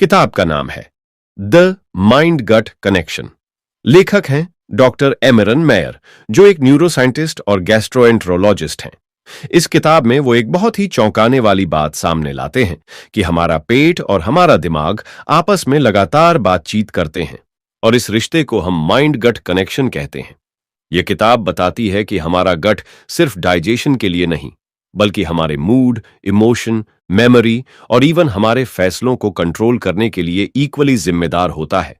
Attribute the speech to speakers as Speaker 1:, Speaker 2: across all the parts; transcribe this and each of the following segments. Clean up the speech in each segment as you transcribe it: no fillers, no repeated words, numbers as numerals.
Speaker 1: किताब का नाम है द माइंड गट कनेक्शन। लेखक हैं डॉक्टर एमरन मेयर, जो एक न्यूरोसाइंटिस्ट और गैस्ट्रोएंट्रोलॉजिस्ट हैं। इस किताब में वो एक बहुत ही चौंकाने वाली बात सामने लाते हैं कि हमारा पेट और हमारा दिमाग आपस में लगातार बातचीत करते हैं, और इस रिश्ते को हम माइंड गट कनेक्शन कहते हैं। यह किताब बताती है कि हमारा गट सिर्फ डाइजेशन के लिए नहीं, बल्कि हमारे मूड, इमोशन, मेमोरी और इवन हमारे फैसलों को कंट्रोल करने के लिए इक्वली जिम्मेदार होता है।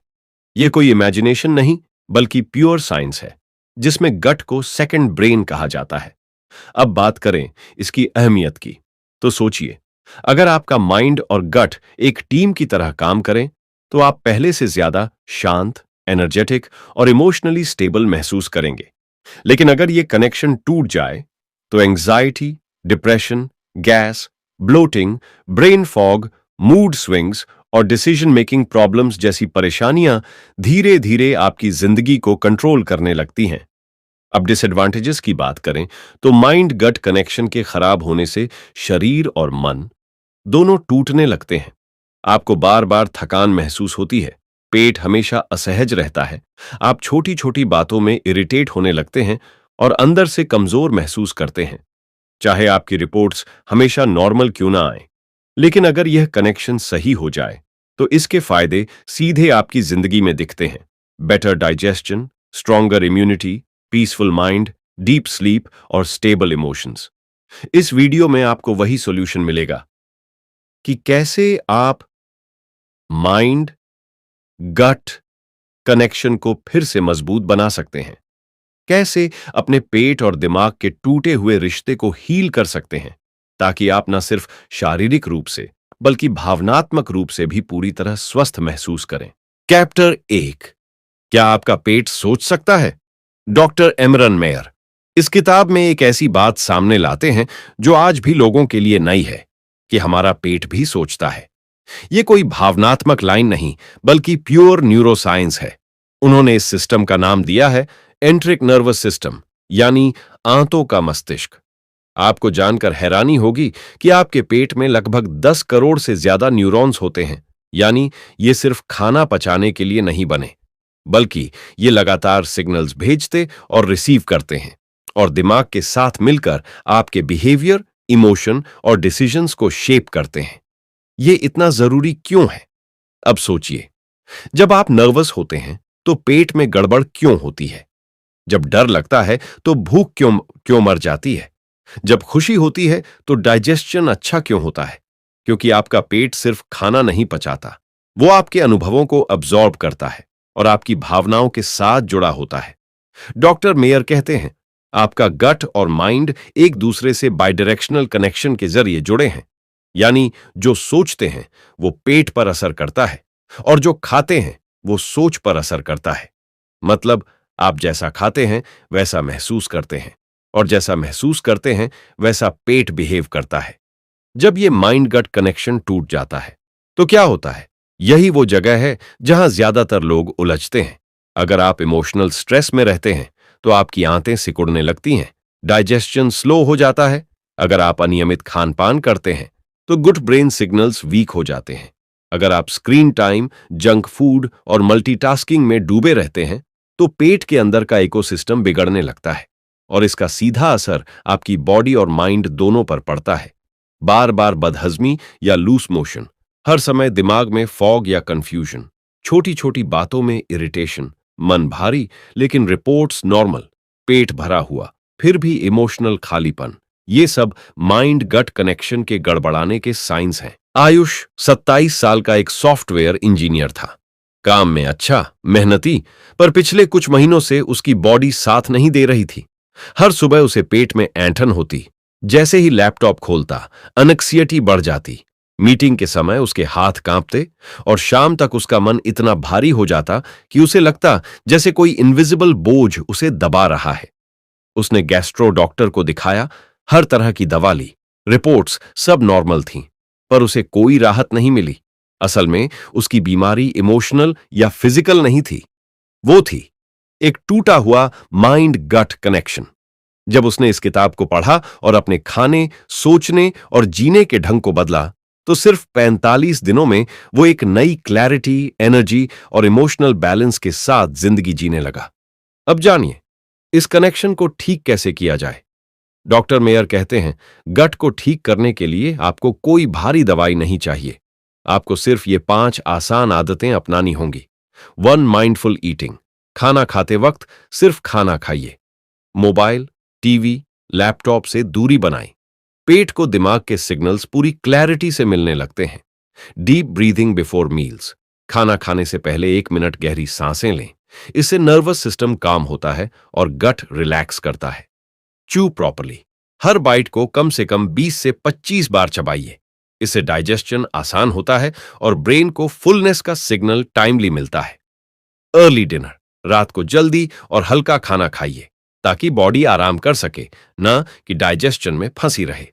Speaker 1: यह कोई इमेजिनेशन नहीं, बल्कि प्योर साइंस है, जिसमें गट को सेकंड ब्रेन कहा जाता है। अब बात करें इसकी अहमियत की, तो सोचिए, अगर आपका माइंड और गट एक टीम की तरह काम करें, तो आप पहले से ज्यादा शांत, एनर्जेटिक और इमोशनली स्टेबल महसूस करेंगे। लेकिन अगर यह कनेक्शन टूट जाए, तो anxiety, depression, gas, bloating, brain fog, mood swings और डिसीजन मेकिंग प्रॉब्लम्स जैसी परेशानियां धीरे धीरे आपकी जिंदगी को कंट्रोल करने लगती हैं। अब डिसएडवांटेजेस की बात करें, तो माइंड गट कनेक्शन के खराब होने से शरीर और मन दोनों टूटने लगते हैं। आपको बार बार थकान महसूस होती है, पेट हमेशा असहज रहता है, आप छोटी छोटी बातों में इरिटेट होने लगते हैं और अंदर से कमजोर महसूस करते हैं, चाहे आपकी रिपोर्ट्स हमेशा नॉर्मल क्यों ना आए। लेकिन अगर यह कनेक्शन सही हो जाए, तो इसके फायदे सीधे आपकी जिंदगी में दिखते हैं। Better digestion, stronger immunity, peaceful mind, deep sleep और स्टेबल इमोशंस। इस वीडियो में आपको वही सॉल्यूशन मिलेगा कि कैसे आप माइंड गट कनेक्शन को फिर से मजबूत बना सकते हैं, कैसे अपने पेट और दिमाग के टूटे हुए रिश्ते को हील कर सकते हैं, ताकि आप न सिर्फ शारीरिक रूप से बल्कि भावनात्मक रूप से भी पूरी तरह स्वस्थ महसूस करें। चैप्टर 1, क्या आपका पेट सोच सकता है? डॉक्टर एमरन मेयर इस किताब में एक ऐसी बात सामने लाते हैं जो आज भी लोगों के लिए नई है, कि हमारा पेट भी सोचता है। यह कोई भावनात्मक लाइन नहीं, बल्कि प्योर न्यूरोसाइंस है। उन्होंने इस सिस्टम का नाम दिया है एंट्रिक नर्वस सिस्टम, यानी आंतों का मस्तिष्क। आपको जानकर हैरानी होगी कि आपके पेट में लगभग 10 करोड़ से ज्यादा न्यूरॉन्स होते हैं। यानी ये सिर्फ खाना पचाने के लिए नहीं बने, बल्कि ये लगातार सिग्नल्स भेजते और रिसीव करते हैं, और दिमाग के साथ मिलकर आपके बिहेवियर, इमोशन और डिसीजंस को शेप करते हैं। ये इतना जरूरी क्यों है? अब सोचिए, जब आप नर्वस होते हैं तो पेट में गड़बड़ क्यों होती है? जब डर लगता है तो भूख क्यों मर जाती है? जब खुशी होती है तो डाइजेशन अच्छा क्यों होता है? क्योंकि आपका पेट सिर्फ खाना नहीं पचाता, वो आपके अनुभवों को अब्सॉर्ब करता है और आपकी भावनाओं के साथ जुड़ा होता है। डॉक्टर मेयर कहते हैं, आपका गट और माइंड एक दूसरे से बाइडायरेक्शनल कनेक्शन के जरिए जुड़े हैं। यानी जो सोचते हैं वो पेट पर असर करता है, और जो खाते हैं वो सोच पर असर करता है। मतलब आप जैसा खाते हैं वैसा महसूस करते हैं, और जैसा महसूस करते हैं वैसा पेट बिहेव करता है। जब ये माइंड गट कनेक्शन टूट जाता है, तो क्या होता है? यही वो जगह है जहां ज्यादातर लोग उलझते हैं। अगर आप इमोशनल स्ट्रेस में रहते हैं तो आपकी आंतें सिकुड़ने लगती हैं, डाइजेशन स्लो हो जाता है। अगर आप अनियमित खान पान करते हैं तो गुड ब्रेन सिग्नल्स वीक हो जाते हैं। अगर आप स्क्रीन टाइम, जंक फूड और मल्टीटास्किंग में डूबे रहते हैं तो पेट के अंदर का इकोसिस्टम बिगड़ने लगता है, और इसका सीधा असर आपकी बॉडी और माइंड दोनों पर पड़ता है। बार बार बदहजमी या लूज मोशन, हर समय दिमाग में फॉग या कंफ्यूजन, छोटी छोटी बातों में इरिटेशन, मन भारी लेकिन रिपोर्ट्स नॉर्मल, पेट भरा हुआ फिर भी इमोशनल खालीपन, ये सब माइंड गट कनेक्शन के गड़बड़ाने के साइंस हैं। आयुष 27 साल का एक सॉफ्टवेयर इंजीनियर था। काम में अच्छा, मेहनती, पर पिछले कुछ महीनों से उसकी बॉडी साथ नहीं दे रही थी। हर सुबह उसे पेट में ऐंठन होती, जैसे ही लैपटॉप खोलता अनक्सियटी बढ़ जाती, मीटिंग के समय उसके हाथ कांपते, और शाम तक उसका मन इतना भारी हो जाता कि उसे लगता जैसे कोई इनविजिबल बोझ उसे दबा रहा है। उसने गैस्ट्रो डॉक्टर को दिखाया, हर तरह की दवा ली, रिपोर्ट्स सब नॉर्मल थीं, पर उसे कोई राहत नहीं मिली। असल में उसकी बीमारी इमोशनल या फिजिकल नहीं थी, वो थी एक टूटा हुआ माइंड गट कनेक्शन। जब उसने इस किताब को पढ़ा और अपने खाने, सोचने और जीने के ढंग को बदला, तो सिर्फ 45 दिनों में वो एक नई क्लैरिटी, एनर्जी और इमोशनल बैलेंस के साथ जिंदगी जीने लगा। अब जानिए, इस कनेक्शन को ठीक कैसे किया जाए। डॉक्टर मेयर कहते हैं, गट को ठीक करने के लिए आपको कोई भारी दवाई नहीं चाहिए। आपको सिर्फ ये 5 आसान आदतें अपनानी होंगी। 1 माइंडफुल ईटिंग, खाना खाते वक्त सिर्फ खाना खाइए। मोबाइल, टीवी, लैपटॉप से दूरी बनाएं। पेट को दिमाग के सिग्नल्स पूरी क्लैरिटी से मिलने लगते हैं। डीप ब्रीथिंग बिफोर मील्स, खाना खाने से पहले 1 मिनट गहरी सांसें लें। इससे नर्वस सिस्टम काम होता है और गट रिलैक्स करता है। च्यू प्रॉपर्ली, हर बाइट को कम से कम 20 से 25 बार चबाइए। इससे डाइजेशन आसान होता है और ब्रेन को फुलनेस का सिग्नल टाइमली मिलता है। अर्ली डिनर, रात को जल्दी और हल्का खाना खाइए ताकि बॉडी आराम कर सके, ना कि डाइजेशन में फंसी रहे।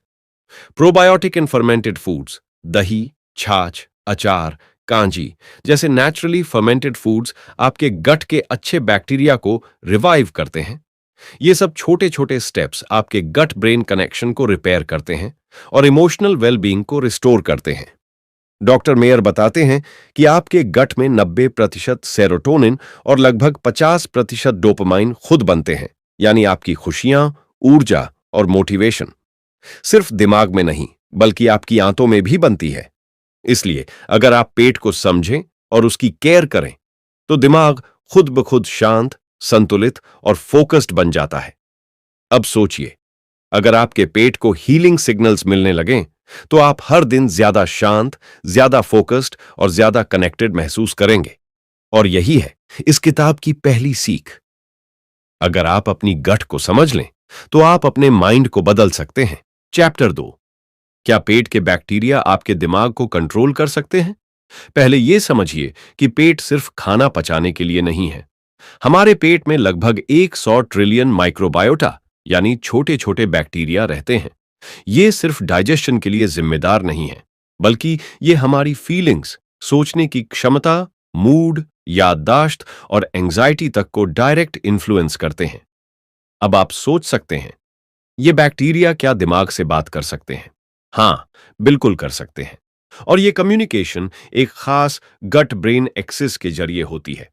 Speaker 1: प्रोबायोटिक इन फर्मेंटेड फूड्स, दही, छाछ, अचार, कांजी जैसे नेचुरली फर्मेंटेड फूड्स आपके गट के अच्छे बैक्टीरिया को रिवाइव करते हैं। ये सब छोटे छोटे स्टेप्स आपके गट ब्रेन कनेक्शन को रिपेयर करते हैं और इमोशनल वेलबींग को रिस्टोर करते हैं। डॉक्टर मेयर बताते हैं कि आपके गट में 90% सेरोटोनिन और लगभग 50% डोपामाइन खुद बनते हैं, यानी आपकी खुशियां, ऊर्जा और मोटिवेशन सिर्फ दिमाग में नहीं बल्कि आपकी आंतों में भी बनती है। इसलिए अगर आप पेट को समझें और उसकी केयर करें तो दिमाग खुद ब खुद शांत, संतुलित और फोकस्ड बन जाता है। अब सोचिए, अगर आपके पेट को हीलिंग सिग्नल्स मिलने लगें तो आप हर दिन ज्यादा शांत, ज्यादा फोकस्ड और ज्यादा कनेक्टेड महसूस करेंगे। और यही है इस किताब की पहली सीख। अगर आप अपनी गट को समझ लें तो आप अपने माइंड को बदल सकते हैं। चैप्टर 2, क्या पेट के बैक्टीरिया आपके दिमाग को कंट्रोल कर सकते हैं? पहले यह समझिए कि पेट सिर्फ खाना पचाने के लिए नहीं है। हमारे पेट में लगभग 100 ट्रिलियन माइक्रोबायोटा यानी छोटे छोटे बैक्टीरिया रहते हैं। ये सिर्फ डाइजेशन के लिए जिम्मेदार नहीं है, बल्कि ये हमारी फीलिंग्स, सोचने की क्षमता, मूड, याददाश्त और एंजाइटी तक को डायरेक्ट इन्फ्लुएंस करते हैं। अब आप सोच सकते हैं, ये बैक्टीरिया क्या दिमाग से बात कर सकते हैं? हाँ, बिल्कुल कर सकते हैं। और ये कम्युनिकेशन एक खास गट ब्रेन एक्सिस के जरिए होती है।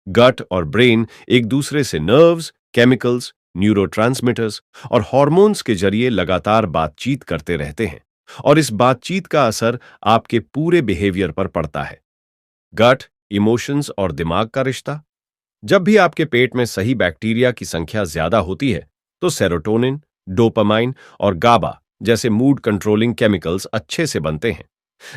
Speaker 1: गट और ब्रेन एक दूसरे से नर्व्स, केमिकल्स, न्यूरोट्रांसमीटर्स और हार्मोन्स के जरिए लगातार बातचीत करते रहते हैं और इस बातचीत का असर आपके पूरे बिहेवियर पर पड़ता है। गट, इमोशंस और दिमाग का रिश्ता, जब भी आपके पेट में सही बैक्टीरिया की संख्या ज्यादा होती है तो सेरोटोनिन, डोपामाइन और गाबा जैसे मूड कंट्रोलिंग केमिकल्स अच्छे से बनते हैं।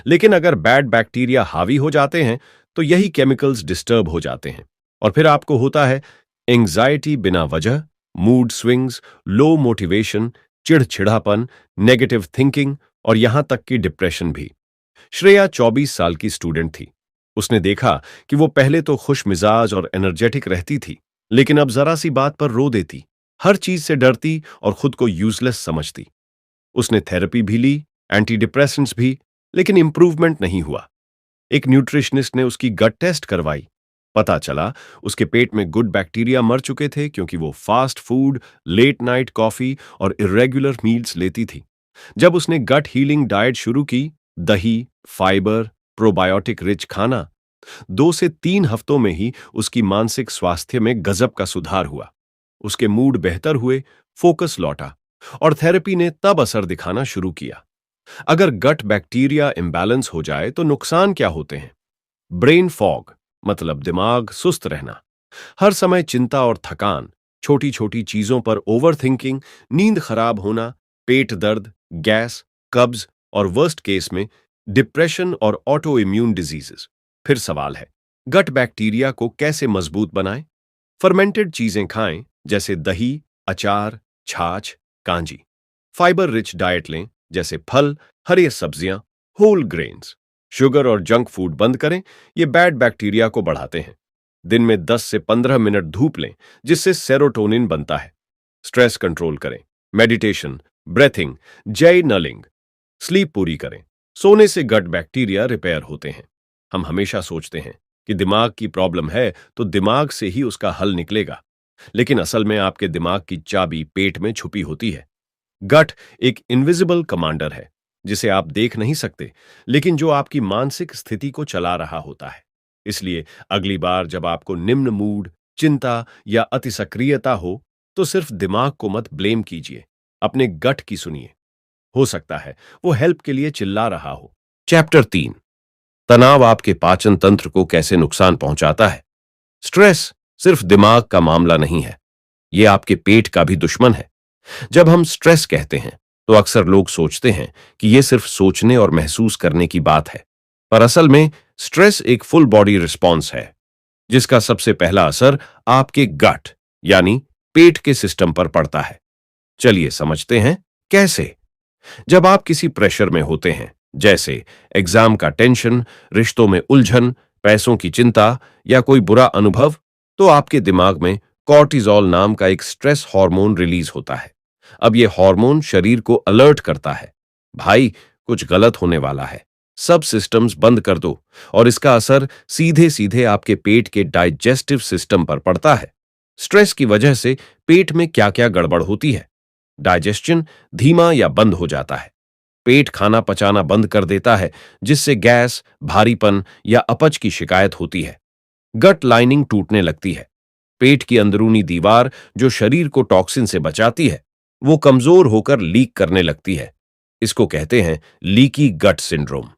Speaker 1: लेकिन अगर बैड बैक्टीरिया हावी हो जाते हैं तो यही केमिकल्स डिस्टर्ब हो जाते हैं और फिर आपको होता है एंजाइटी बिना वजह, मूड स्विंग्स, लो मोटिवेशन, चिड़चिड़ापन, नेगेटिव थिंकिंग और यहां तक कि डिप्रेशन भी। श्रेया 24 साल की स्टूडेंट थी। उसने देखा कि वो पहले तो खुश मिजाज और एनर्जेटिक रहती थी, लेकिन अब जरा सी बात पर रो देती, हर चीज से डरती और खुद को यूजलेस समझती। उसने थेरेपी भी ली, एंटी डिप्रेसेंट्स भी, लेकिन इंप्रूवमेंट नहीं हुआ। एक न्यूट्रिशनिस्ट ने उसकी गट टेस्ट करवाई। पता चला उसके पेट में गुड बैक्टीरिया मर चुके थे क्योंकि वो fast food, late night coffee और इरेगुलर मील्स लेती थी। जब उसने गट हीलिंग डाइट शुरू की, दही, फाइबर, प्रोबायोटिक रिच खाना, 2 से 3 हफ्तों में ही उसकी मानसिक स्वास्थ्य में गजब का सुधार हुआ। उसके मूड बेहतर हुए, फोकस लौटा और थेरेपी ने तब असर दिखाना शुरू किया। अगर गट बैक्टीरिया इम्बैलेंस हो जाए तो नुकसान क्या होते हैं? ब्रेन फॉग मतलब दिमाग सुस्त रहना, हर समय चिंता और थकान, छोटी छोटी चीजों पर ओवरथिंकिंग, नींद खराब होना, पेट दर्द, गैस, कब्ज और वर्स्ट केस में डिप्रेशन और ऑटो इम्यून डिजीजेस। फिर सवाल है, गट बैक्टीरिया को कैसे मजबूत बनाएं? फर्मेंटेड चीजें खाएं जैसे दही, अचार, छाछ, कांजी। फाइबर रिच डाइट लें जैसे फल, हरी सब्जियां, होल ग्रेन्स। शुगर और जंक फूड बंद करें, ये बैड बैक्टीरिया को बढ़ाते हैं। दिन में 10 से 15 मिनट धूप लें जिससे सेरोटोनिन बनता है। स्ट्रेस कंट्रोल करें, मेडिटेशन, ब्रेथिंग, जय नलिंग। स्लीप पूरी करें, सोने से गट बैक्टीरिया रिपेयर होते हैं। हम हमेशा सोचते हैं कि दिमाग की प्रॉब्लम है तो दिमाग से ही उसका हल निकलेगा, लेकिन असल में आपके दिमाग की चाबी पेट में छुपी होती है। गट एक इनविजिबल कमांडर है जिसे आप देख नहीं सकते, लेकिन जो आपकी मानसिक स्थिति को चला रहा होता है। इसलिए अगली बार जब आपको निम्न मूड, चिंता या अतिसक्रियता हो, तो सिर्फ दिमाग को मत ब्लेम कीजिए, अपने गट की सुनिए। हो सकता है वो हेल्प के लिए चिल्ला रहा हो। चैप्टर 3, तनाव आपके पाचन तंत्र को कैसे नुकसान पहुंचाता है। स्ट्रेस सिर्फ दिमाग का मामला नहीं है, ये आपके पेट का भी दुश्मन है। जब हम स्ट्रेस कहते हैं तो अक्सर लोग सोचते हैं कि यह सिर्फ सोचने और महसूस करने की बात है, पर असल में स्ट्रेस एक फुल बॉडी रिस्पॉन्स है, जिसका सबसे पहला असर आपके गट यानी पेट के सिस्टम पर पड़ता है। चलिए समझते हैं कैसे। जब आप किसी प्रेशर में होते हैं, जैसे एग्जाम का टेंशन, रिश्तों में उलझन, पैसों की चिंता या कोई बुरा अनुभव, तो आपके दिमाग में कॉर्टिसोल नाम का एक स्ट्रेस हार्मोन रिलीज होता है। अब यह हार्मोन शरीर को अलर्ट करता है, भाई कुछ गलत होने वाला है, सब सिस्टम्स बंद कर दो। और इसका असर सीधे सीधे आपके पेट के डाइजेस्टिव सिस्टम पर पड़ता है। स्ट्रेस की वजह से पेट में क्या क्या गड़बड़ होती है। डाइजेशन धीमा या बंद हो जाता है, पेट खाना पचाना बंद कर देता है, जिससे गैस, भारीपन या अपच की शिकायत होती है। गट लाइनिंग टूटने लगती है, पेट की अंदरूनी दीवार जो शरीर को टॉक्सिन से बचाती है, वो कमजोर होकर लीक करने लगती है। इसको कहते हैं leaky gut syndrome.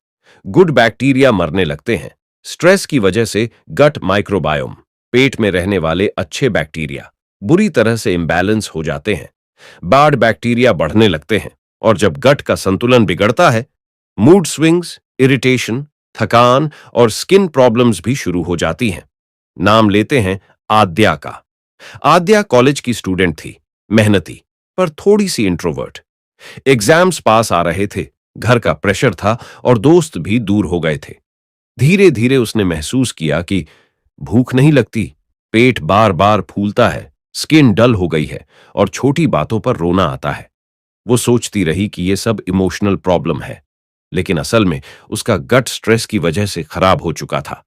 Speaker 1: Good bacteria मरने लगते हैं। स्ट्रेस की वजह से गट माइक्रोबायोम, पेट में रहने वाले अच्छे बैक्टीरिया, बुरी तरह से इम्बैलेंस हो जाते हैं। बैड बैक्टीरिया बढ़ने लगते हैं, और जब गट का संतुलन बिगड़ता है, मूड स्विंग्स, इरिटेशन, थकान और स्किन प्रॉब्लम्स भी शुरू हो जाती हैं। नाम लेते हैं आद्या का। आद्या कॉलेज की स्टूडेंट थी, मेहनती पर थोड़ी सी इंट्रोवर्ट। एग्जाम्स पास आ रहे थे, घर का प्रेशर था और दोस्त भी दूर हो गए थे। धीरे धीरे उसने महसूस किया कि भूख नहीं लगती, पेट बार बार फूलता है, स्किन डल हो गई है और छोटी बातों पर रोना आता है। वो सोचती रही कि ये सब इमोशनल प्रॉब्लम है, लेकिन असल में उसका गट स्ट्रेस की वजह से खराब हो चुका था।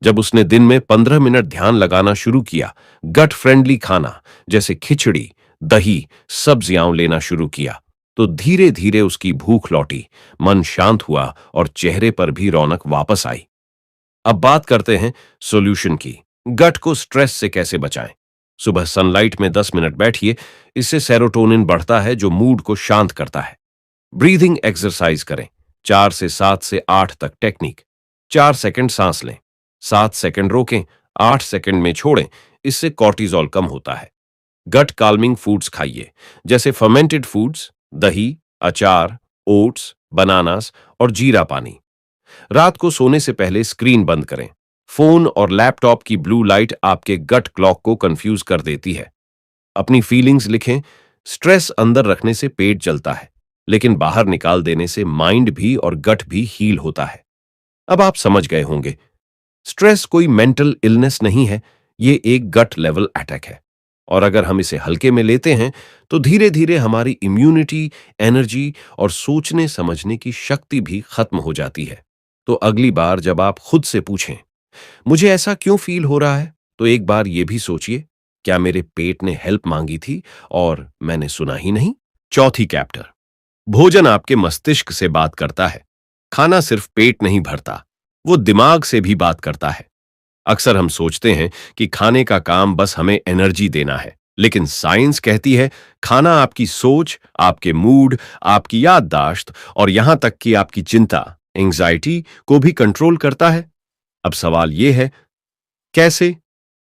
Speaker 1: जब उसने दिन में 15 मिनट ध्यान लगाना शुरू किया, गट फ्रेंडली खाना जैसे खिचड़ी, दही, सब्जियां लेना शुरू किया, तो धीरे धीरे उसकी भूख लौटी, मन शांत हुआ और चेहरे पर भी रौनक वापस आई। अब बात करते हैं सॉल्यूशन की। गट को स्ट्रेस से कैसे बचाएं। सुबह सनलाइट में 10 मिनट बैठिए, इससे सेरोटोनिन बढ़ता है जो मूड को शांत करता है। ब्रीदिंग एक्सरसाइज करें, 4 से 7 से 8 तक टेक्निक। 4 सेकंड सांस लें, 7 सेकंड रोकें, 8 सेकंड में छोड़ें, इससे कॉर्टिसोल कम होता है। गट काल्मिंग फूड्स खाइए, जैसे फर्मेंटेड फूड्स, दही, अचार, ओट्स, बनानास और जीरा पानी। रात को सोने से पहले स्क्रीन बंद करें। फोन और लैपटॉप की ब्लू लाइट आपके गट क्लॉक को कंफ्यूज कर देती है। अपनी फीलिंग्स लिखें। स्ट्रेस अंदर रखने से पेट जलता है, लेकिन बाहर निकाल देने से माइंड भी और गट भी हील होता है। अब आप समझ गए होंगे, स्ट्रेस कोई मेंटल इलनेस नहीं है, ये एक गट लेवल अटैक है। और अगर हम इसे हल्के में लेते हैं तो धीरे धीरे हमारी इम्यूनिटी, एनर्जी और सोचने समझने की शक्ति भी खत्म हो जाती है। तो अगली बार जब आप खुद से पूछें, मुझे ऐसा क्यों फील हो रहा है, तो एक बार यह भी सोचिए, क्या मेरे पेट ने हेल्प मांगी थी और मैंने सुना ही नहीं। चौथी कैप्टर, भोजन आपके मस्तिष्क से बात करता है। खाना सिर्फ पेट नहीं भरता, वो दिमाग से भी बात करता है। अक्सर हम सोचते हैं कि खाने का काम बस हमें एनर्जी देना है, लेकिन साइंस कहती है खाना आपकी सोच, आपके मूड, आपकी याददाश्त और यहां तक कि आपकी चिंता, एंजाइटी को भी कंट्रोल करता है। अब सवाल यह है, कैसे?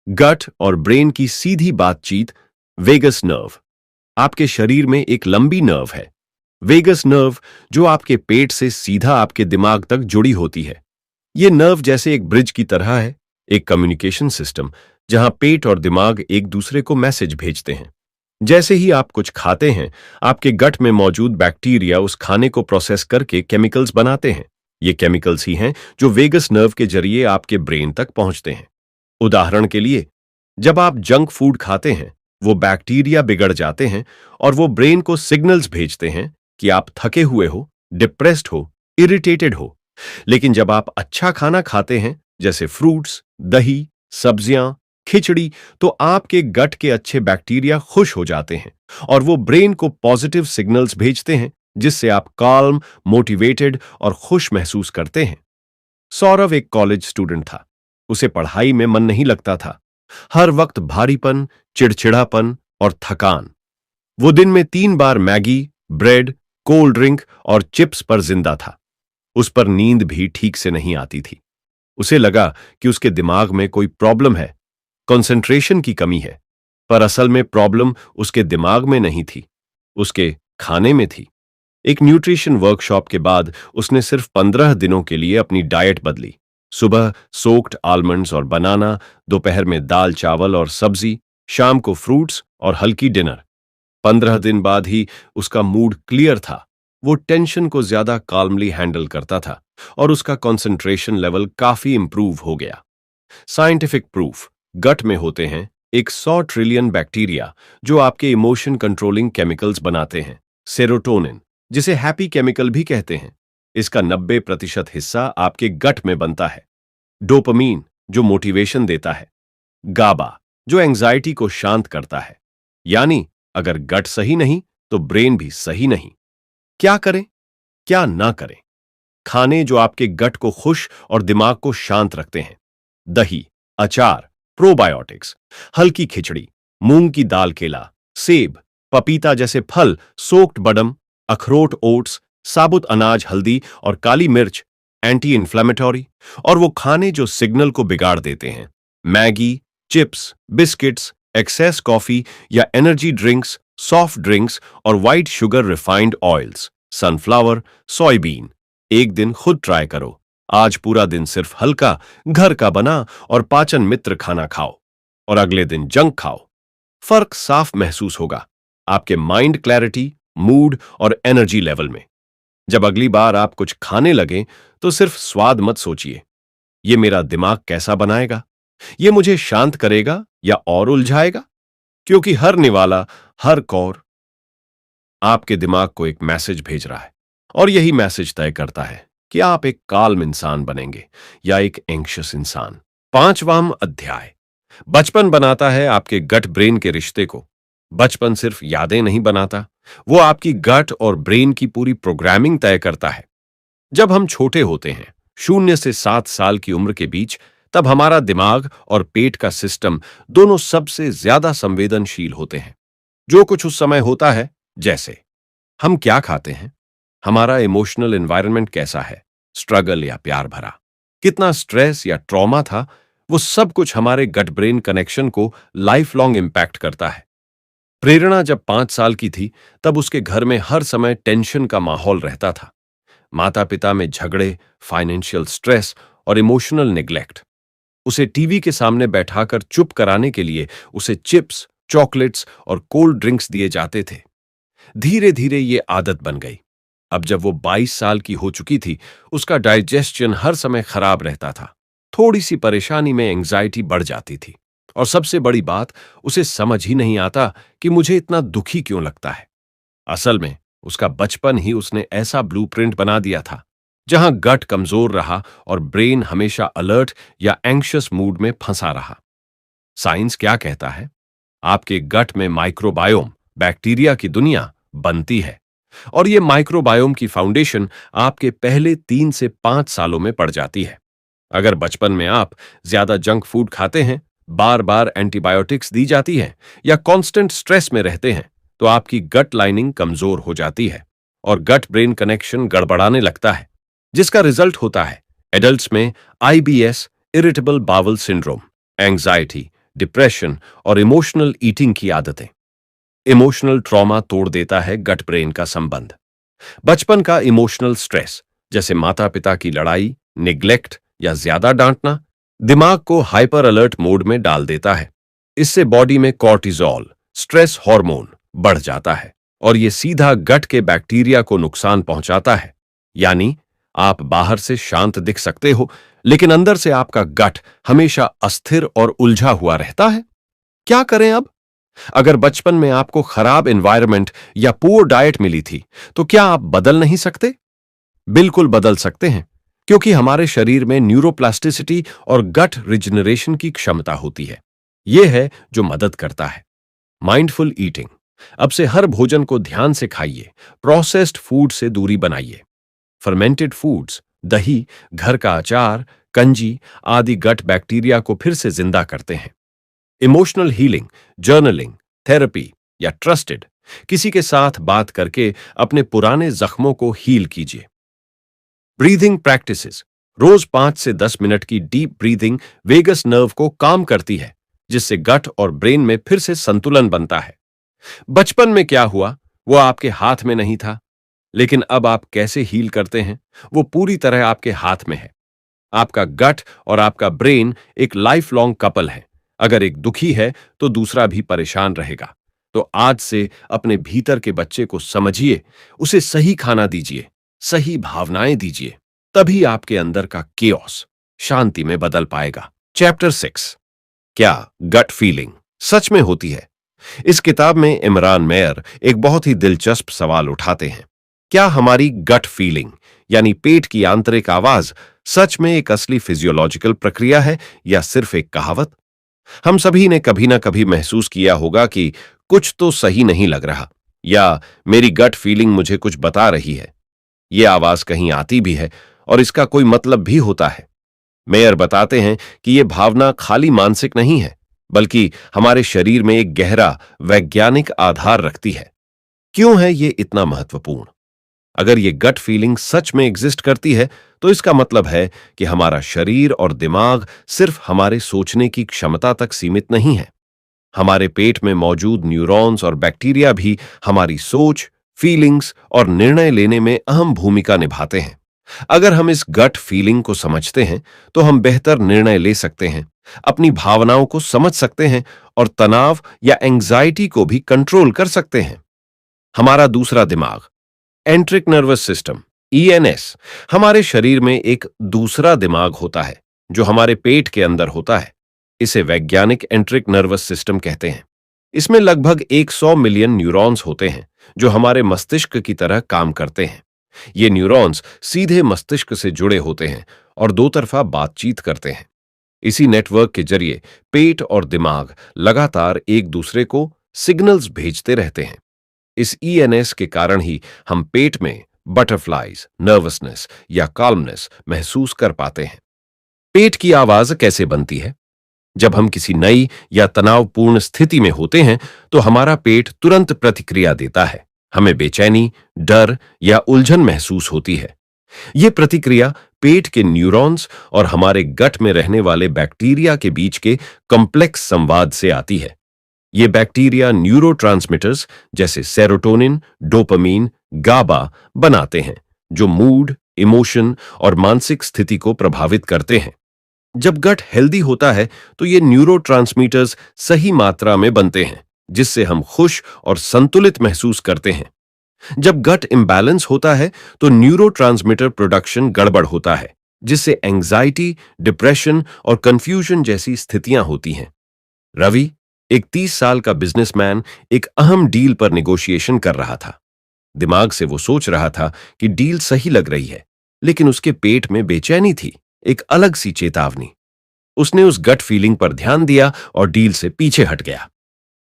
Speaker 1: गट और ब्रेन की सीधी बातचीत। वेगस नर्व आपके शरीर में एक लंबी नर्व है, वेगस नर्व, जो आपके पेट से सीधा आपके दिमाग तक जुड़ी होती है। यह नर्व जैसे एक ब्रिज की तरह है, एक कम्युनिकेशन सिस्टम जहां पेट और दिमाग एक दूसरे को मैसेज भेजते हैं। जैसे ही आप कुछ खाते हैं, आपके गट में मौजूद बैक्टीरिया उस खाने को प्रोसेस करके केमिकल्स बनाते हैं। ये केमिकल्स ही हैं जो वेगस नर्व के जरिए आपके ब्रेन तक पहुंचते हैं। उदाहरण के लिए, जब आप जंक फूड खाते हैं, वो बैक्टीरिया बिगड़ जाते हैं और वो ब्रेन को सिग्नल्स भेजते हैं कि आप थके हुए हो, डिप्रेस्ड हो, इरिटेटेड हो। लेकिन जब आप अच्छा खाना खाते हैं, जैसे फ्रूट्स, दही, सब्जियां, खिचड़ी, तो आपके गट के अच्छे बैक्टीरिया खुश हो जाते हैं और वो ब्रेन को पॉजिटिव सिग्नल्स भेजते हैं जिससे आप काल्म, मोटिवेटेड और खुश महसूस करते हैं। सौरव एक कॉलेज स्टूडेंट था। उसे पढ़ाई में मन नहीं लगता था। हर वक्त भारीपन, चिड़चिड़ापन और थकान। वो दिन में 3 बार मैगी, ब्रेड, कोल्ड ड्रिंक और चिप्स पर जिंदा था। उस पर नींद भी ठीक से नहीं आती थी। उसे लगा कि उसके दिमाग में कोई प्रॉब्लम है, कंसंट्रेशन की कमी है। पर असल में प्रॉब्लम उसके दिमाग में नहीं थी, उसके खाने में थी। एक न्यूट्रिशन वर्कशॉप के बाद उसने सिर्फ 15 दिनों के लिए अपनी डाइट बदली। सुबह सोक्ड आलमंड्स और बनाना, दोपहर में दाल चावल और सब्जी, शाम को फ्रूट्स और हल्की डिनर। 15 दिन बाद ही उसका मूड क्लियर था। वो टेंशन को ज्यादा काल्मली हैंडल करता था और उसका कंसंट्रेशन लेवल काफी इंप्रूव हो गया। साइंटिफिक प्रूफ गट में होते हैं एक 100 ट्रिलियन बैक्टीरिया जो आपके इमोशन कंट्रोलिंग केमिकल्स बनाते हैं। सेरोटोनिन, जिसे हैप्पी केमिकल भी कहते हैं, इसका 90% हिस्सा आपके गट में बनता है। डोपामीन, जो मोटिवेशन देता है। गाबा, जो एंजाइटी को शांत करता है। यानी अगर गट सही नहीं तो ब्रेन भी सही नहीं। क्या करें, क्या ना करें? खाने जो आपके गट को खुश और दिमाग को शांत रखते हैं। दही, अचार, प्रोबायोटिक्स, हल्की खिचड़ी, मूंग की दाल, केला, सेब, पपीता जैसे फल, सोक्ड बडम, अखरोट, ओट्स, साबुत अनाज, हल्दी और काली मिर्च एंटी इंफ्लेमेटरी। और वो खाने जो सिग्नल को बिगाड़ देते हैं। Maggi, chips, biscuits, excess coffee या एनर्जी ड्रिंक्स, सॉफ्ट ड्रिंक्स और white sugar refined oils, sunflower, soybean. एक दिन खुद ट्राई करो। आज पूरा दिन सिर्फ हल्का, घर का बना और पाचन मित्र खाना खाओ और अगले दिन जंक खाओ। फर्क साफ महसूस होगा आपके माइंड क्लैरिटी, मूड और एनर्जी लेवल में। जब अगली बार आप कुछ खाने लगे तो सिर्फ स्वाद मत सोचिए, ये मेरा दिमाग कैसा बनाएगा, ये मुझे शांत करेगा या और उलझाएगा। क्योंकि हर निवाला, हर कौर आपके दिमाग को एक मैसेज भेज रहा है और यही मैसेज तय करता है कि आप एक काल्म इंसान बनेंगे या एक एंग्शियस इंसान। 5वां अध्याय। बचपन बनाता है आपके गट ब्रेन के रिश्ते को। बचपन सिर्फ यादें नहीं बनाता, वो आपकी गट और ब्रेन की पूरी प्रोग्रामिंग तय करता है। जब हम छोटे होते हैं, 0 से 7 साल की उम्र के बीच, तब हमारा दिमाग और पेट का सिस्टम दोनों सबसे ज्यादा संवेदनशील होते हैं। जो कुछ उस समय होता है, जैसे हम क्या खाते हैं, हमारा इमोशनल एनवायरनमेंट कैसा है, स्ट्रगल या प्यार भरा, कितना स्ट्रेस या ट्रॉमा था, वो सब कुछ हमारे गट ब्रेन कनेक्शन को लाइफ लॉन्ग इंपैक्ट करता है। प्रेरणा जब 5 साल की थी, तब उसके घर में हर समय टेंशन का माहौल रहता था। माता पिता में झगड़े, फाइनेंशियल स्ट्रेस और इमोशनल निग्लेक्ट। उसे टीवी के सामने बैठाकर चुप कराने के लिए उसे चिप्स, चॉकलेट्स और कोल्ड ड्रिंक्स दिए जाते थे। धीरे धीरे ये आदत बन गई। अब जब वो 22 साल की हो चुकी थी, उसका डाइजेशन हर समय खराब रहता था। थोड़ी सी परेशानी में एंजाइटी बढ़ जाती थी और सबसे बड़ी बात, उसे समझ ही नहीं आता कि मुझे इतना दुखी क्यों लगता है। असल में उसका बचपन ही उसने ऐसा ब्लूप्रिंट बना दिया था जहां गट कमजोर रहा और ब्रेन हमेशा अलर्ट या एंग्शियस मूड में फंसा रहा। साइंस क्या कहता है? आपके गट में माइक्रोबायोम, बैक्टीरिया की दुनिया बनती है और ये माइक्रोबायोम की फाउंडेशन आपके पहले 3 से 5 सालों में पड़ जाती है। अगर बचपन में आप ज्यादा जंक फूड खाते हैं, बार बार एंटीबायोटिक्स दी जाती है या कांस्टेंट स्ट्रेस में रहते हैं, तो आपकी गट लाइनिंग कमजोर हो जाती है और गट ब्रेन कनेक्शन गड़बड़ाने लगता है, जिसका रिजल्ट होता है एडल्ट्स में IBS, irritable bowel syndrome, anxiety, depression और इमोशनल ईटिंग की आदतें। इमोशनल ट्रॉमा तोड़ देता है गट ब्रेन का संबंध। बचपन का इमोशनल स्ट्रेस, जैसे माता पिता की लड़ाई, निग्लेक्ट या ज्यादा डांटना, दिमाग को हाइपर अलर्ट मोड में डाल देता है। इससे बॉडी में कॉर्टिजोल, स्ट्रेस हार्मोन बढ़ जाता है और यह सीधा गट के बैक्टीरिया को नुकसान पहुंचाता है। यानी आप बाहर से शांत दिख सकते हो, लेकिन अंदर से आपका गट हमेशा अस्थिर और उलझा हुआ रहता है। क्या करें अब? अगर बचपन में आपको खराब एनवायरनमेंट या पुअर डाइट मिली थी, तो क्या आप बदल नहीं सकते? बिल्कुल बदल सकते हैं, क्योंकि हमारे शरीर में न्यूरोप्लास्टिसिटी और गट रिजनरेशन की क्षमता होती है। यह है जो मदद करता है। माइंडफुल ईटिंग, अब से हर भोजन को ध्यान से खाइए, प्रोसेस्ड फूड से दूरी बनाइए। फर्मेंटेड फूड्स, दही, घर का अचार, कंजी आदि गट बैक्टीरिया को फिर से जिंदा करते हैं। इमोशनल हीलिंग, जर्नलिंग, थेरेपी या ट्रस्टेड किसी के साथ बात करके अपने पुराने जख्मों को हील कीजिए। ब्रीदिंग प्रैक्टिसेस, रोज 5 से 10 मिनट की डीप ब्रीदिंग वेगस नर्व को काम करती है, जिससे गट और ब्रेन में फिर से संतुलन बनता है। बचपन में क्या हुआ वो आपके हाथ में नहीं था, लेकिन अब आप कैसे हील करते हैं वो पूरी तरह आपके हाथ में है। आपका गट और आपका ब्रेन एक लाइफ लॉन्ग कपल है। अगर एक दुखी है तो दूसरा भी परेशान रहेगा। तो आज से अपने भीतर के बच्चे को समझिए, उसे सही खाना दीजिए, सही भावनाएं दीजिए, तभी आपके अंदर का केओस शांति में बदल पाएगा। चैप्टर 6, क्या गट फीलिंग सच में होती है? इस किताब में इमरान मेयर एक बहुत ही दिलचस्प सवाल उठाते हैं। क्या हमारी गट फीलिंग यानी पेट की आंतरिक आवाज सच में एक असली फिजियोलॉजिकल प्रक्रिया है या सिर्फ एक कहावत? हम सभी ने कभी ना कभी महसूस किया होगा कि कुछ तो सही नहीं लग रहा, या मेरी गट फीलिंग मुझे कुछ बता रही है। ये आवाज कहीं आती भी है और इसका कोई मतलब भी होता है। मेयर बताते हैं कि यह भावना खाली मानसिक नहीं है, बल्कि हमारे शरीर में एक गहरा वैज्ञानिक आधार रखती है। क्यों है ये इतना महत्वपूर्ण? अगर ये गट फीलिंग सच में एग्जिस्ट करती है तो इसका मतलब है कि हमारा शरीर और दिमाग सिर्फ हमारे सोचने की क्षमता तक सीमित नहीं है। हमारे पेट में मौजूद न्यूरॉन्स और बैक्टीरिया भी हमारी सोच, फीलिंग्स और निर्णय लेने में अहम भूमिका निभाते हैं। अगर हम इस गट फीलिंग को समझते हैं तो हम बेहतर निर्णय ले सकते हैं, अपनी भावनाओं को समझ सकते हैं और तनाव या एंग्जाइटी को भी कंट्रोल कर सकते हैं। हमारा दूसरा दिमाग, एंट्रिक नर्वस सिस्टम, ईएनएस, हमारे शरीर में एक दूसरा दिमाग होता है जो हमारे पेट के अंदर होता है। इसे वैज्ञानिक एंट्रिक नर्वस सिस्टम कहते हैं। इसमें लगभग 100 मिलियन न्यूरॉन्स होते हैं जो हमारे मस्तिष्क की तरह काम करते हैं। ये न्यूरॉन्स सीधे मस्तिष्क से जुड़े होते हैं और दो तरफा बातचीत करते हैं। इसी नेटवर्क के जरिए पेट और दिमाग लगातार एक दूसरे को सिग्नल्स भेजते रहते हैं। इस ईएनएस के कारण ही हम पेट में बटरफ्लाइज, नर्वसनेस या काल्मनेस महसूस कर पाते हैं। पेट की आवाज कैसे बनती है? जब हम किसी नई या तनावपूर्ण स्थिति में होते हैं तो हमारा पेट तुरंत प्रतिक्रिया देता है। हमें बेचैनी, डर या उलझन महसूस होती है। यह प्रतिक्रिया पेट के न्यूरॉन्स और हमारे गट में रहने वाले बैक्टीरिया के बीच के कॉम्प्लेक्स संवाद से आती है। ये बैक्टीरिया न्यूरोट्रांसमीटर्स जैसे सेरोटोनिन, डोपामीन, गाबा बनाते हैं, जो मूड, इमोशन और मानसिक स्थिति को प्रभावित करते हैं। जब गट हेल्दी होता है तो ये न्यूरोट्रांसमीटर्स सही मात्रा में बनते हैं, जिससे हम खुश और संतुलित महसूस करते हैं। जब गट इम्बैलेंस होता है तो न्यूरोट्रांसमीटर प्रोडक्शन गड़बड़ होता है, जिससे एंग्जाइटी, डिप्रेशन और कंफ्यूजन जैसी स्थितियां होती हैं। रवि, एक 30 साल का बिजनेसमैन, एक अहम डील पर निगोशिएशन कर रहा था। दिमाग से वो सोच रहा था कि डील सही लग रही है, लेकिन उसके पेट में बेचैनी थी, एक अलग सी चेतावनी। उसने उस गट फीलिंग पर ध्यान दिया और डील से पीछे हट गया।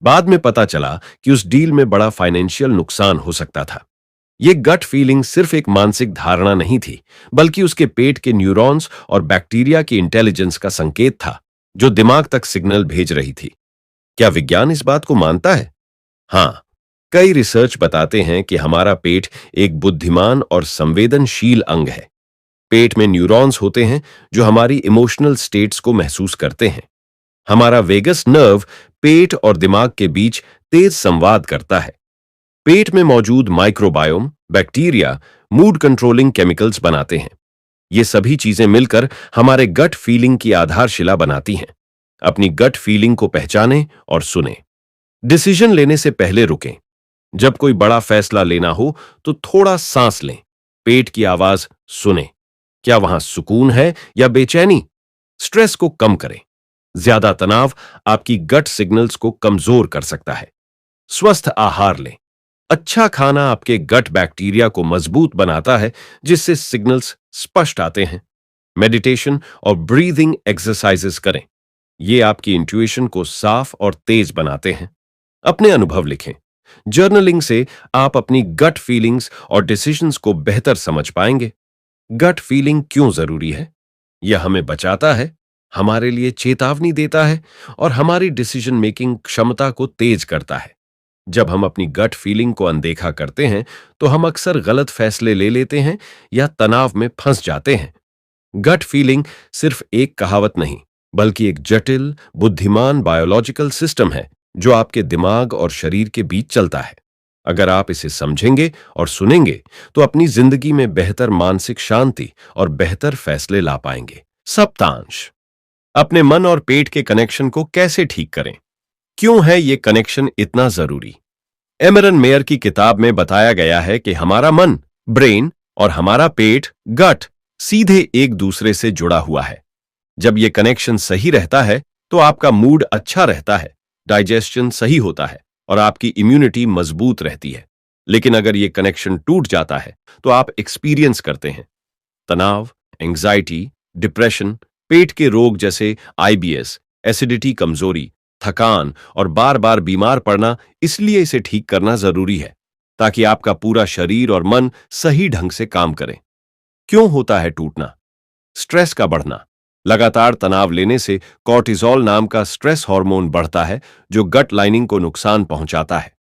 Speaker 1: बाद में पता चला कि उस डील में बड़ा फाइनेंशियल नुकसान हो सकता था। यह गट फीलिंग सिर्फ एक मानसिक धारणा नहीं थी, बल्कि उसके पेट के न्यूरॉन्स और बैक्टीरिया की इंटेलिजेंस का संकेत था, जो दिमाग तक सिग्नल भेज रही थी। क्या विज्ञान इस बात को मानता है? हाँ, कई रिसर्च बताते हैं कि हमारा पेट एक बुद्धिमान और संवेदनशील अंग है। पेट में न्यूरॉन्स होते हैं जो हमारी इमोशनल स्टेट्स को महसूस करते हैं। हमारा वेगस नर्व पेट और दिमाग के बीच तेज संवाद करता है। पेट में मौजूद microbiome, bacteria mood controlling chemicals बनाते हैं। ये सभी चीजें मिलकर हमारे गट फीलिंग की आधारशिला बनाती हैं। अपनी गट फीलिंग को पहचानें और सुनें। डिसीजन लेने से पहले रुकें। जब कोई बड़ा फैसला लेना हो तो थोड़ा सांस लें, पेट की आवाज सुनें। क्या वहां सुकून है या बेचैनी? स्ट्रेस को कम करें। ज्यादा तनाव आपकी गट सिग्नल्स को कमजोर कर सकता है। स्वस्थ आहार लें। अच्छा खाना आपके गट बैक्टीरिया को मजबूत बनाता है, जिससे सिग्नल्स स्पष्ट आते हैं। मेडिटेशन और ब्रीदिंग एक्सरसाइजेस करें। ये आपकी इंट्यूशन को साफ और तेज बनाते हैं। अपने अनुभव लिखें। जर्नलिंग से आप अपनी गट फीलिंग्स और डिसीजंस को बेहतर समझ पाएंगे। गट फीलिंग क्यों जरूरी है? यह हमें बचाता है, हमारे लिए चेतावनी देता है और हमारी डिसीजन मेकिंग क्षमता को तेज करता है। जब हम अपनी गट फीलिंग को अनदेखा करते हैं तो हम अक्सर गलत फैसले ले लेते हैं या तनाव में फंस जाते हैं। गट फीलिंग सिर्फ एक कहावत नहीं, बल्कि एक जटिल, बुद्धिमान बायोलॉजिकल सिस्टम है जो आपके दिमाग और शरीर के बीच चलता है। अगर आप इसे समझेंगे और सुनेंगे तो अपनी जिंदगी में बेहतर मानसिक शांति और बेहतर फैसले ला पाएंगे। सप्तांश, अपने मन और पेट के कनेक्शन को कैसे ठीक करें? क्यों है ये कनेक्शन इतना जरूरी? एमरन मेयर की किताब में बताया गया है कि हमारा मन, ब्रेन, और हमारा पेट, गट, सीधे एक दूसरे से जुड़ा हुआ है। जब ये कनेक्शन सही रहता है तो आपका मूड अच्छा रहता है, डाइजेशन सही होता है और आपकी इम्यूनिटी मजबूत रहती है। लेकिन अगर ये कनेक्शन टूट जाता है तो आप एक्सपीरियंस करते हैं तनाव, एंजाइटी, डिप्रेशन, पेट के रोग जैसे आईबीएस, एसिडिटी, कमजोरी, थकान और बार बार बीमार पड़ना। इसलिए इसे ठीक करना जरूरी है ताकि आपका पूरा शरीर और मन सही ढंग से काम करें। क्यों होता है टूटना? स्ट्रेस का बढ़ना। लगातार तनाव लेने से कॉर्टिसोल नाम का स्ट्रेस हार्मोन बढ़ता है जो गट लाइनिंग को नुकसान पहुंचाता है।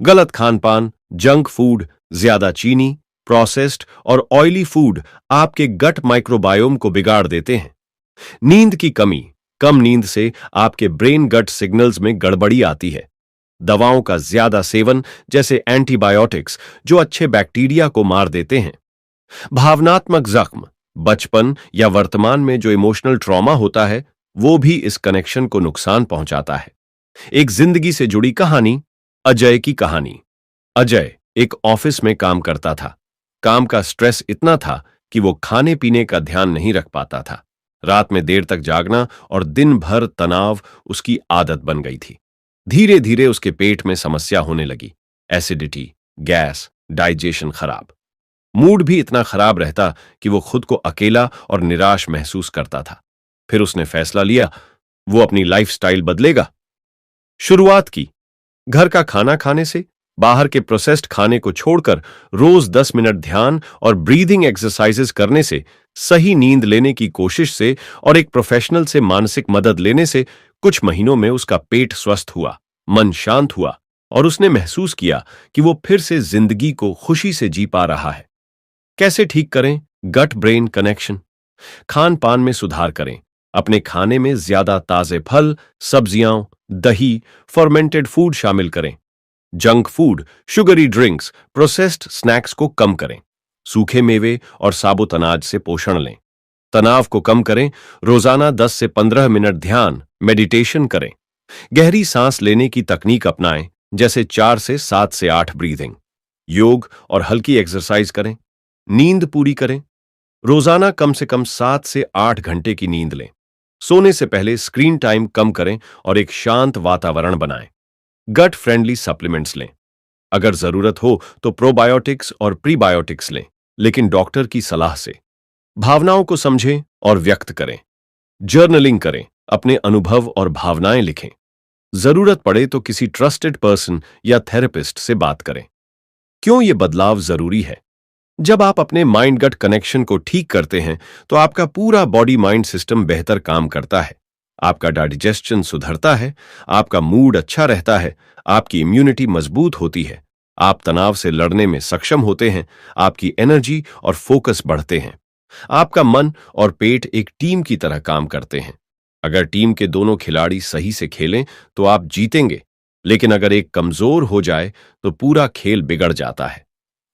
Speaker 1: गलत खानपान, जंक फूड, ज्यादा चीनी, प्रोसेस्ड और ऑयली फूड आपके गट माइक्रोबायोम को बिगाड़ देते हैं। नींद की कमी, कम नींद से आपके ब्रेन गट सिग्नल्स में गड़बड़ी आती है। दवाओं का ज्यादा सेवन जैसे एंटीबायोटिक्स जो अच्छे बैक्टीरिया को मार देते हैं। भावनात्मक जख्म, बचपन या वर्तमान में जो इमोशनल ट्रॉमा होता है वो भी इस कनेक्शन को नुकसान पहुंचाता है। एक जिंदगी से जुड़ी कहानी, अजय की कहानी। अजय एक ऑफिस में काम करता था। काम का स्ट्रेस इतना था कि वो खाने पीने का ध्यान नहीं रख पाता था। रात में देर तक जागना और दिन भर तनाव उसकी आदत बन गई थी। धीरे धीरे उसके पेट में समस्या होने लगी, एसिडिटी, गैस, डाइजेशन खराब। मूड भी इतना खराब रहता कि वो खुद को अकेला और निराश महसूस करता था। फिर उसने फैसला लिया वो अपनी लाइफस्टाइल बदलेगा। शुरुआत की घर का खाना खाने से, बाहर के प्रोसेस्ड खाने को छोड़कर रोज 10 मिनट ध्यान और ब्रीदिंग एक्सरसाइजेस करने से, सही नींद लेने की कोशिश से और एक प्रोफेशनल से मानसिक मदद लेने से कुछ महीनों में उसका पेट स्वस्थ हुआ, मन शांत हुआ और उसने महसूस किया कि वो फिर से जिंदगी को खुशी से जी पा रहा है। कैसे ठीक करें गट ब्रेन कनेक्शन? खान पान में सुधार करें। अपने खाने में ज्यादा ताजे फल, सब्जियां, दही, फर्मेंटेड फूड शामिल करें। Junk food, sugary drinks, processed snacks को कम करें। सूखे मेवे और साबुत अनाज से पोषण लें। तनाव को कम करें। रोजाना 10 से 15 मिनट ध्यान, मेडिटेशन करें। गहरी सांस लेने की तकनीक अपनाएं, जैसे 4 से 7 से 8 ब्रीथिंग। योग और हल्की एक्सरसाइज करें। नींद पूरी करें। रोजाना कम से कम 7 से 8 घंटे की नींद लें। सोने से पहले स्क्रीन टाइम कम करें और एक शांत वातावरण बनाएं। गट फ्रेंडली सप्लीमेंट्स लें। अगर जरूरत हो तो प्रोबायोटिक्स और प्रीबायोटिक्स लें, लेकिन डॉक्टर की सलाह से। भावनाओं को समझें और व्यक्त करें। जर्नलिंग करें, अपने अनुभव और भावनाएं लिखें। जरूरत पड़े तो किसी ट्रस्टेड पर्सन या थेरेपिस्ट से बात करें। क्यों ये बदलाव जरूरी है? जब आप अपने माइंड गट कनेक्शन को ठीक करते हैं तो आपका पूरा बॉडी माइंड सिस्टम बेहतर काम करता है। आपका डाइजेशन सुधरता है, आपका मूड अच्छा रहता है, आपकी इम्यूनिटी मजबूत होती है, आप तनाव से लड़ने में सक्षम होते हैं, आपकी एनर्जी और फोकस बढ़ते हैं। आपका मन और पेट एक टीम की तरह काम करते हैं। अगर टीम के दोनों खिलाड़ी सही से खेलें तो आप जीतेंगे, लेकिन अगर एक कमजोर हो जाए तो पूरा खेल बिगड़ जाता है।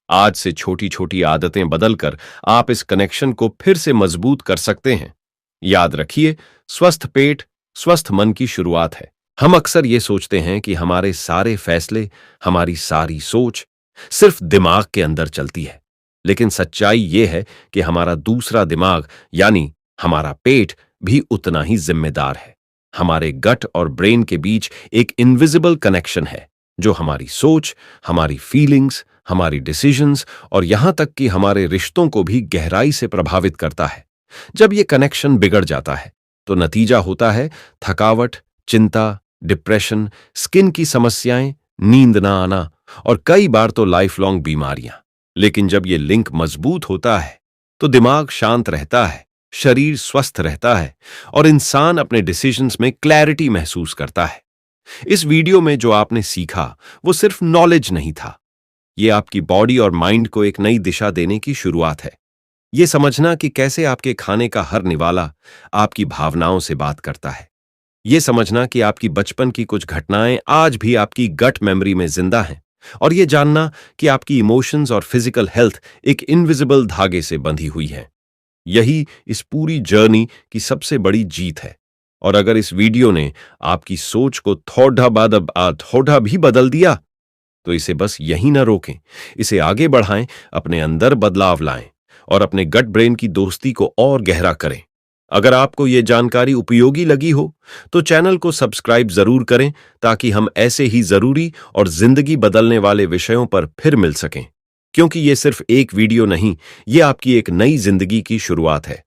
Speaker 1: आज से छोटी छोटी आदतें बदलकर आप इस कनेक्शन को फिर से मजबूत कर सकते हैं। याद रखिए, स्वस्थ पेट स्वस्थ मन की शुरुआत है। हम अक्सर ये सोचते हैं कि हमारे सारे फैसले, हमारी सारी सोच सिर्फ दिमाग के अंदर चलती है, लेकिन सच्चाई ये है कि हमारा दूसरा दिमाग यानी हमारा पेट भी उतना ही जिम्मेदार है। हमारे गट और ब्रेन के बीच एक इनविजिबल कनेक्शन है जो हमारी सोच, हमारी फीलिंग्स, हमारी डिसीजंस और यहां तक कि हमारे रिश्तों को भी गहराई से प्रभावित करता है। जब ये कनेक्शन बिगड़ जाता है तो नतीजा होता है थकावट, चिंता, डिप्रेशन, स्किन की समस्याएं, नींद ना आना और कई बार तो लाइफ लॉन्ग बीमारियां। लेकिन जब ये लिंक मजबूत होता है तो दिमाग शांत रहता है, शरीर स्वस्थ रहता है और इंसान अपने डिसीजंस में क्लैरिटी महसूस करता है। इस वीडियो में जो आपने सीखा वो सिर्फ नॉलेज नहीं था, ये आपकी बॉडी और माइंड को एक नई दिशा देने की शुरुआत है। ये समझना कि कैसे आपके खाने का हर निवाला आपकी भावनाओं से बात करता है। ये समझना कि आपकी बचपन की कुछ घटनाएं आज भी आपकी गट मेमोरी में जिंदा हैं। और ये जानना कि आपकी इमोशंस और फिजिकल हेल्थ एक इनविजिबल धागे से बंधी हुई है। यही इस पूरी जर्नी की सबसे बड़ी जीत है। और अगर इस वीडियो ने आपकी सोच को थोड़ा भी बदल दिया तो इसे बस यहीं ना रोकें, इसे आगे बढ़ाएं, अपने अंदर बदलाव लाएं और अपने गट ब्रेन की दोस्ती को और गहरा करें। अगर आपको यह जानकारी उपयोगी लगी हो तो चैनल को सब्सक्राइब जरूर करें ताकि हम ऐसे ही जरूरी और जिंदगी बदलने वाले विषयों पर फिर मिल सकें। क्योंकि ये सिर्फ एक वीडियो नहीं, ये आपकी एक नई जिंदगी की शुरुआत है।